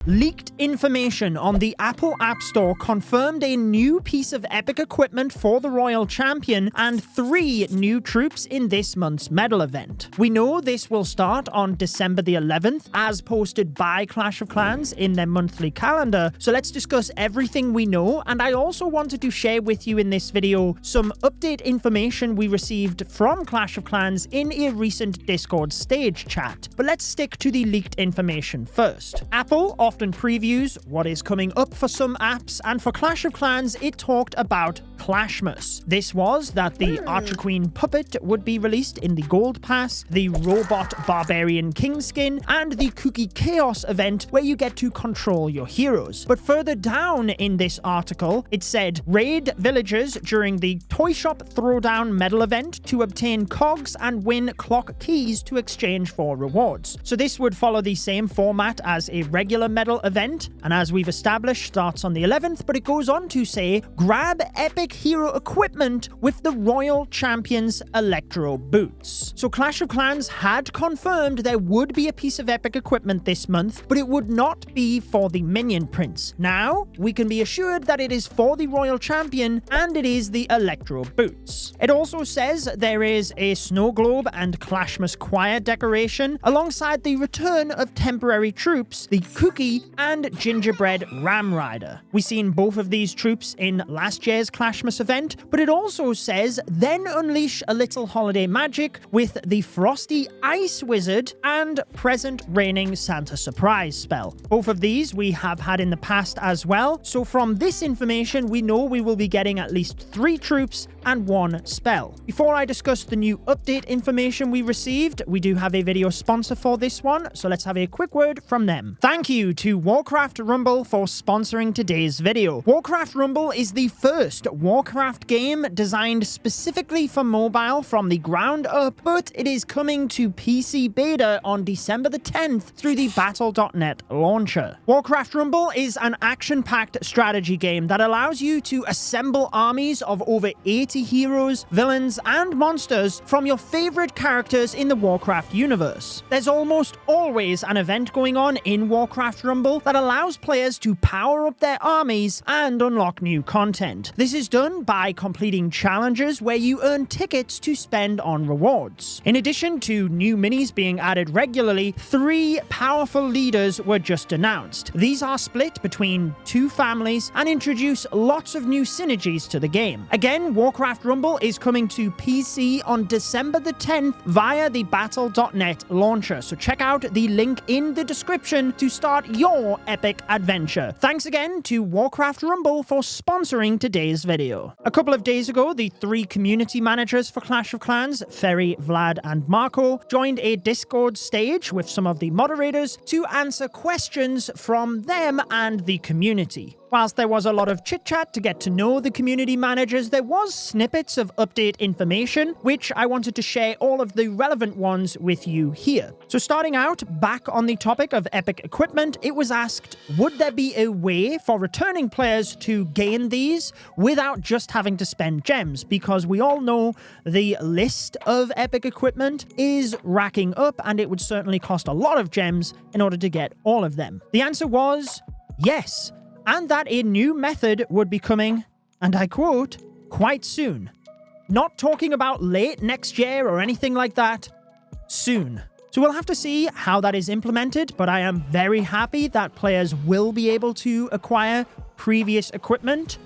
Leaked information on the Apple App Store confirmed a new piece of epic equipment for the Royal Champion and 3 new troops in this month's medal event. We know this will start on December the 11th, as posted by Clash of Clans in their monthly calendar, so let's discuss everything we know, and I also wanted to share with you in this video some update information we received from Clash of Clans in a recent Discord stage chat. But let's stick to the leaked information first. Apple often previews what is coming up for some apps, and for Clash of Clans it talked about Clashmas. This was that the Archer Queen puppet would be released in the Gold Pass, the Robot Barbarian King skin, and the Cookie Chaos event where you get to control your heroes. But further down in this article, it said, raid villagers during the Toy Shop Throwdown medal event to obtain cogs and win clock keys to exchange for rewards. So this would follow the same format as a regular medal event, and as we've established, starts on the 11th, but it goes on to say, grab epic hero equipment with the Royal Champion's Electro Boots. So Clash of Clans had confirmed there would be a piece of epic equipment this month, but it would not be for the Minion Prince. Now, we can be assured that it is for the Royal Champion, and it is the Electro Boots. It also says there is a snow globe and Clashmas choir decoration, alongside the return of temporary troops, the Cookie and Gingerbread Ram Rider. We've seen both of these troops in last year's Clashmas event, but it also says, then unleash a little holiday magic with the Frosty Ice Wizard and Present Raining Santa Surprise spell. Both of these we have had in the past as well, so from this information we know we will be getting at least 3 troops and 1 spell. Before I discuss the new update information we received, we do have a video sponsor for this one, so let's have a quick word from them. Thank you to Warcraft Rumble for sponsoring today's video. Warcraft Rumble is the first Warcraft game designed specifically for mobile from the ground up, but it is coming to PC beta on December the 10th through the Battle.net launcher. Warcraft Rumble is an action-packed strategy game that allows you to assemble armies of over 80 heroes, villains, and monsters from your favorite characters in the Warcraft universe. There's almost always an event going on in Warcraft Rumble that allows players to power up their armies and unlock new content. This is done by completing challenges where you earn tickets to spend on rewards. In addition to new minis being added regularly, 3 powerful leaders were just announced. These are split between 2 families and introduce lots of new synergies to the game. Again, Warcraft Rumble is coming to PC on December the 10th via the Battle.net launcher, so check out the link in the description to start your epic adventure. Thanks again to Warcraft Rumble for sponsoring today's video. A couple of days ago, the 3 community managers for Clash of Clans, Ferry, Vlad, and Marco, joined a Discord stage with some of the moderators to answer questions from them and the community. Whilst there was a lot of chit-chat to get to know the community managers, there was snippets of update information, which I wanted to share all of the relevant ones with you here. So starting out, back on the topic of epic equipment, it was asked, would there be a way for returning players to gain these without just having to spend gems? Because we all know the list of epic equipment is racking up, and it would certainly cost a lot of gems in order to get all of them. The answer was yes, and that a new method would be coming, and I quote, quite soon. Not talking about late next year or anything like that, soon. So we'll have to see how that is implemented, but I am very happy that players will be able to acquire previous equipment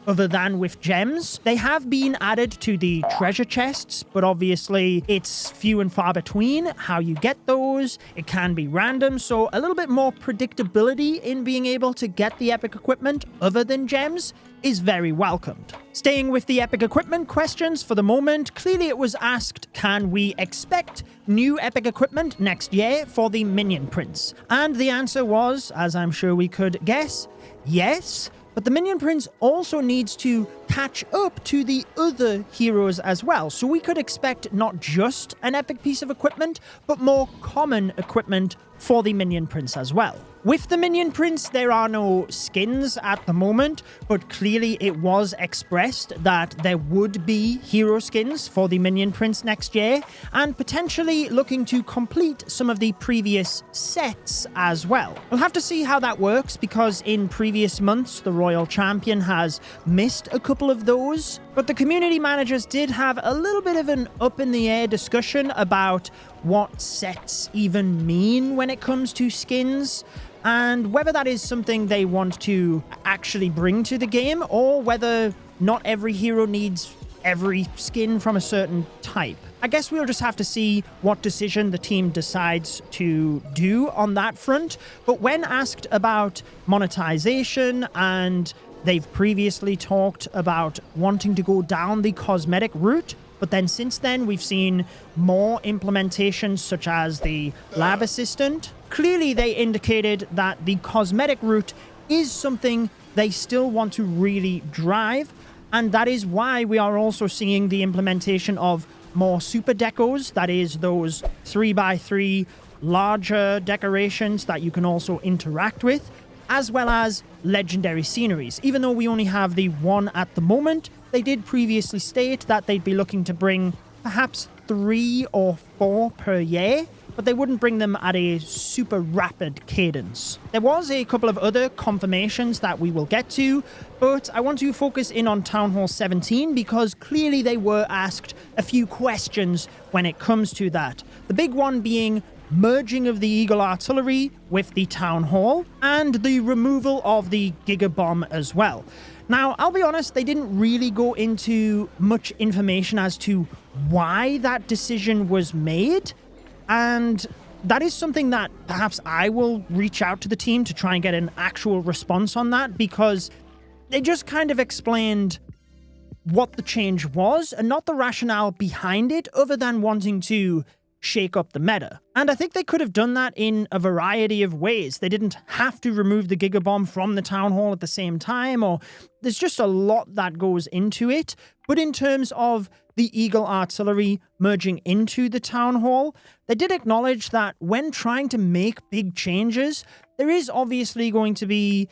other than with gems. They have been added to the treasure chests, but obviously it's few and far between how you get those. It can be random, so a little bit more predictability in being able to get the epic equipment other than gems is very welcomed. Staying with the epic equipment questions for the moment, clearly it was asked, can we expect new epic equipment next year for the Minion Prince? And the answer was, as I'm sure we could guess, yes. But the Minion Prince also needs to catch up to the other heroes as well. So we could expect not just an epic piece of equipment, but more common equipment for the Minion Prince as well. With the Minion Prince, there are no skins at the moment, but clearly it was expressed that there would be hero skins for the Minion Prince next year, and potentially looking to complete some of the previous sets as well. We'll have to see how that works, because in previous months, the Royal Champion has missed a couple of those, but the community managers did have a little bit of an up-in-the-air discussion about what sets even mean when it comes to skins, and whether that is something they want to actually bring to the game, or whether not every hero needs every skin from a certain type. I guess we'll just have to see what decision the team decides to do on that front. But when asked about monetization, and they've previously talked about wanting to go down the cosmetic route, but then since then we've seen more implementations such as the lab assistant. Clearly they indicated that the cosmetic route is something they still want to really drive, and that is why we are also seeing the implementation of more super decos, that is those 3x3 larger decorations that you can also interact with, as well as legendary sceneries. Even though we only have the one at the moment, they did previously state that they'd be looking to bring perhaps 3 or 4 per year, but they wouldn't bring them at a super rapid cadence. There was a couple of other confirmations that we will get to, but I want to focus in on Town Hall 17 because clearly they were asked a few questions when it comes to that. The big one being merging of the Eagle Artillery with the Town Hall, and the removal of the Giga Bomb as well. Now, I'll be honest, they didn't really go into much information as to why that decision was made, and that is something that perhaps I will reach out to the team to try and get an actual response on that, because they just kind of explained what the change was and not the rationale behind it, other than wanting to shake up the meta. And I think they could have done that in a variety of ways. They didn't have to remove the Giga Bomb from the Town Hall at the same time, or there's just a lot that goes into it. But in terms of the Eagle Artillery merging into the Town Hall, they did acknowledge that when trying to make big changes, there is obviously going to be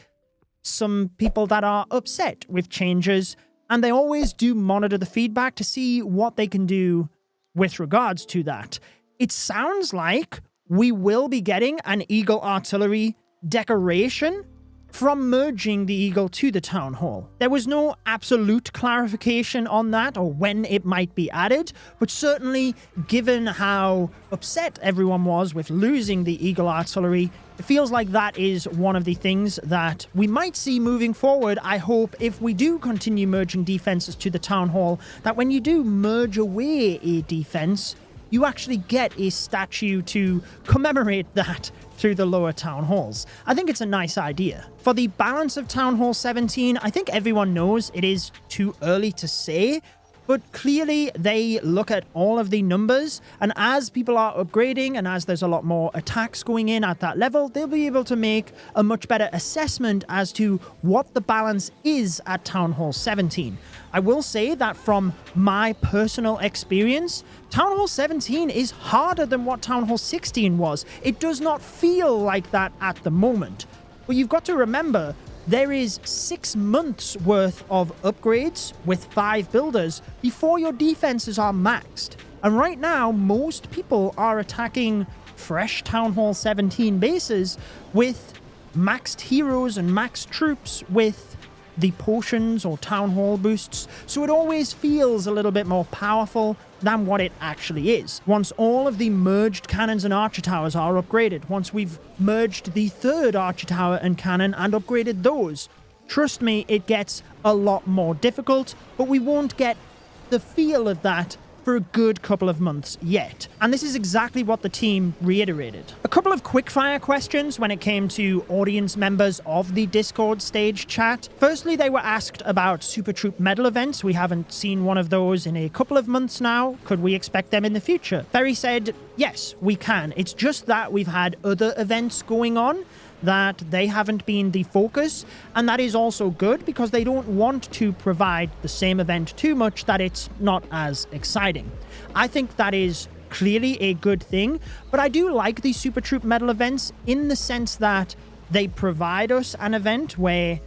some people that are upset with changes, and they always do monitor the feedback to see what they can do with regards to that. It sounds like we will be getting an Eagle Artillery decoration from merging the Eagle to the Town Hall. There was no absolute clarification on that or when it might be added, but certainly given how upset everyone was with losing the Eagle Artillery, it feels like that is one of the things that we might see moving forward. I hope if we do continue merging defenses to the Town Hall, that when you do merge away a defense, you actually get a statue to commemorate that through the lower town halls. I think it's a nice idea. For the balance of Town Hall 17, I think everyone knows it is too early to say, but clearly they look at all of the numbers, and as people are upgrading and as there's a lot more attacks going in at that level, they'll be able to make a much better assessment as to what the balance is at Town Hall 17. I will say that from my personal experience, Town Hall 17 is harder than what Town Hall 16 was. It does not feel like that at the moment. But you've got to remember, there is 6 months worth of upgrades with 5 builders before your defenses are maxed. And right now, most people are attacking fresh Town Hall 17 bases with maxed heroes and maxed troops with the potions or Town Hall boosts, so it always feels a little bit more powerful than what it actually is. Once all of the merged cannons and archer towers are upgraded, once we've merged the 3rd archer tower and cannon and upgraded those, trust me, it gets a lot more difficult, but we won't get the feel of that for a good couple of months yet. And this is exactly what the team reiterated. A couple of quickfire questions when it came to audience members of the Discord stage chat. Firstly, they were asked about Super Troop medal events. We haven't seen one of those in a couple of months now. Could we expect them in the future? Ferry said, yes, we can. It's just that we've had other events going on, that they haven't been the focus, and that is also good because they don't want to provide the same event too much that it's not as exciting. I think that is clearly a good thing, but I do like these Super Troop medal events in the sense that they provide us an event where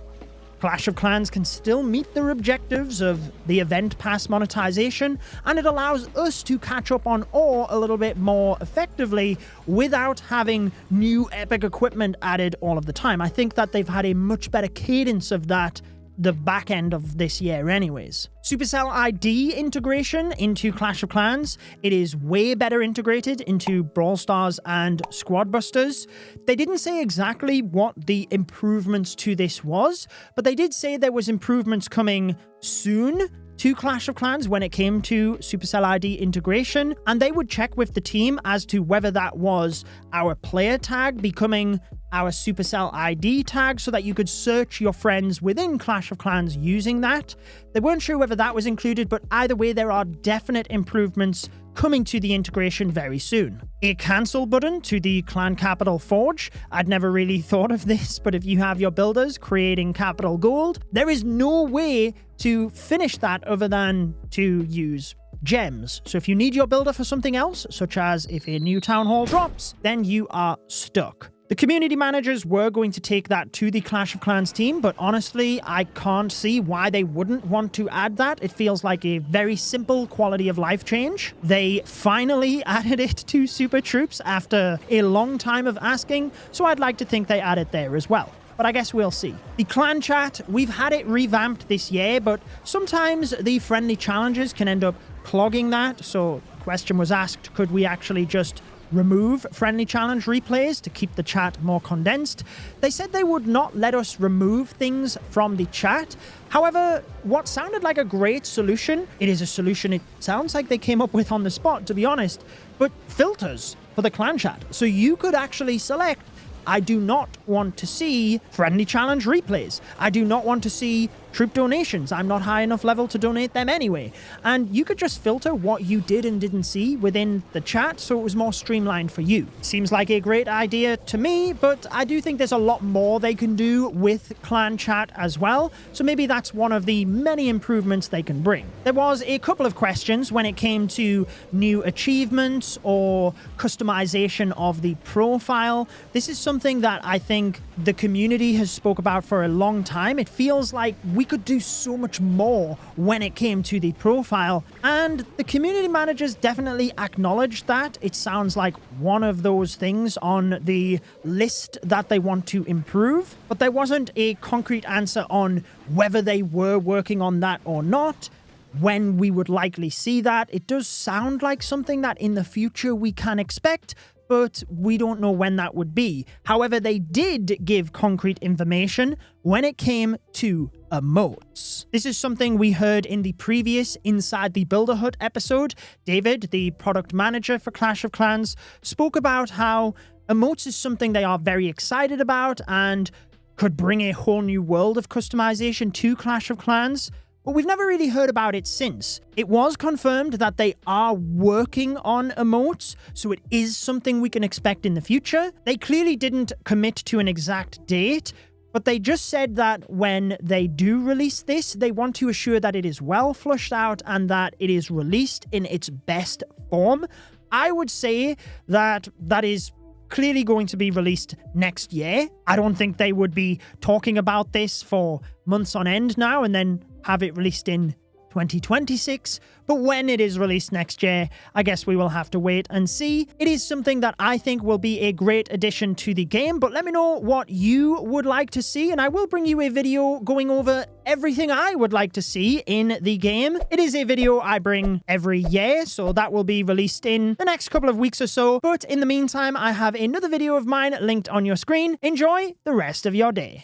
Clash of Clans can still meet their objectives of the event pass monetization, and it allows us to catch up on ore a little bit more effectively without having new epic equipment added all of the time. I think that they've had a much better cadence of that the back end of this year anyways. Supercell ID integration into Clash of Clans. It is way better integrated into Brawl Stars and Squad Busters. They didn't say exactly what the improvements to this was, but they did say there was improvements coming soon to Clash of Clans when it came to Supercell ID integration, and they would check with the team as to whether that was our player tag becoming our Supercell ID tag so that you could search your friends within Clash of Clans using that. They weren't sure whether that was included, but either way, there are definite improvements coming to the integration very soon. A cancel button to the Clan Capital Forge. I'd never really thought of this, but if you have your builders creating capital gold, there is no way to finish that other than to use gems. So if you need your builder for something else, such as if a new town hall drops, then you are stuck. The community managers were going to take that to the Clash of Clans team, but honestly, I can't see why they wouldn't want to add that. It feels like a very simple quality of life change. They finally added it to Super Troops after a long time of asking, so I'd like to think they add it there as well. But I guess we'll see. The clan chat, we've had it revamped this year, but sometimes the friendly challenges can end up clogging that. So the question was asked, could we actually just remove friendly challenge replays to keep the chat more condensed? They said they would not let us remove things from the chat. However, what sounded like a great solution, it is a solution it sounds like they came up with on the spot, to be honest, but filters for the clan chat. So you could actually select, I do not want to see friendly challenge replays. I do not want to see troop donations. I'm not high enough level to donate them anyway. And you could just filter what you did and didn't see within the chat so it was more streamlined for you. Seems like a great idea to me, but I do think there's a lot more they can do with clan chat as well. So maybe that's one of the many improvements they can bring. There was a couple of questions when it came to new achievements or customization of the profile. This is something that I think the community has spoke about for a long time. It feels like we could do so much more when it came to the profile, and the community managers definitely acknowledged that. It sounds like one of those things on the list that they want to improve, but there wasn't a concrete answer on whether they were working on that or not, when we would likely see that. It does sound like something that in the future we can expect, but we don't know when that would be. However, they did give concrete information when it came to emotes. This is something we heard in the previous Inside the Builder Hut episode. David, the product manager for Clash of Clans, spoke about how emotes is something they are very excited about and could bring a whole new world of customization to Clash of Clans. But we've never really heard about it since. It was confirmed that they are working on emotes, so it is something we can expect in the future. They clearly didn't commit to an exact date, but they just said that when they do release this, they want to assure that it is well flushed out and that it is released in its best form. I would say that that is clearly going to be released next year. I don't think they would be talking about this for months on end now and then have it released in 2026, but when it is released next year, I guess we will have to wait and see. It is something that I think will be a great addition to the game, but let me know what you would like to see, and I will bring you a video going over everything I would like to see in the game. It is a video I bring every year, so that will be released in the next couple of weeks or so, but in the meantime, I have another video of mine linked on your screen. Enjoy the rest of your day.